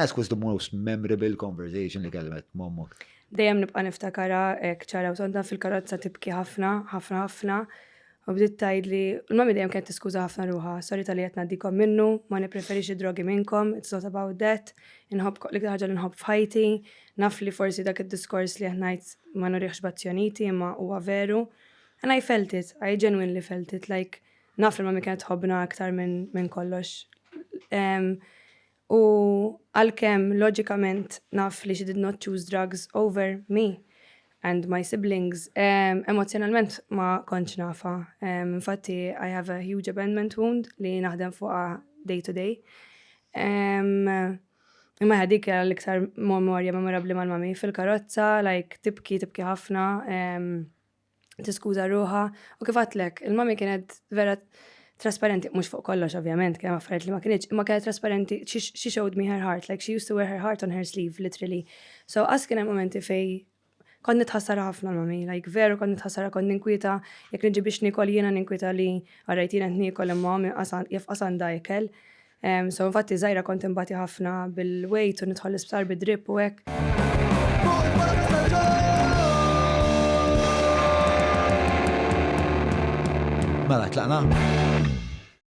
Ask was the most memorable conversation li kelmet mommok. Dejjem nibqa' niftakara hekk ċara u tonta fil-karozza tibki ħafna, ħafna, ħafna. U bdiet tgħidli l-mami dejjem kienet tiskuża ħafna ruħha, sorry tal-li qed ngħaddikom minnu, ma nippreferix id-drogi minnkom, it's not about that, inħobb l-iktar ħaġa li nħobb f'ħajti, naf li forsi dak id-diskors li qed ngħid ma nurihx b'azzjoniti imma huwa veru. And I felt it, I genuinely felt it, like naf li mami kienet tħobbna aktar minn kollox. U għalkemm loġikament naf li she did not choose drugs over me and my siblings, emozjonalment ma kontx nafa. Infatti, I have a huge abandonment wound li naħdem fuqha day to day. Imma ħadik l-iktar memorja memorabli mal-mami fil-karozza, like tibki ħafna, tiskuża ruħha. U kif għatlek, il-mami kienet vera trasparenti, mux fuq kollox ovvjament, kien affarijiet li ma kienx, imma kienet trasparenti, she showed me her heart, like she used to wear her heart on her sleeve, literally. So kien hemm momenti fej kont nitħassara ħafna mami, like veru kont nitħassara, kont ninkwieta, jekk niġi biex nikol jiena ninkwieta li għarajtina nikol imma mami jafqasan dajkel. So infatti żgħira kont imbati ħafna bil-wejt u nidħol l-isptar bid-drip u hekk. Mela, tlaqna?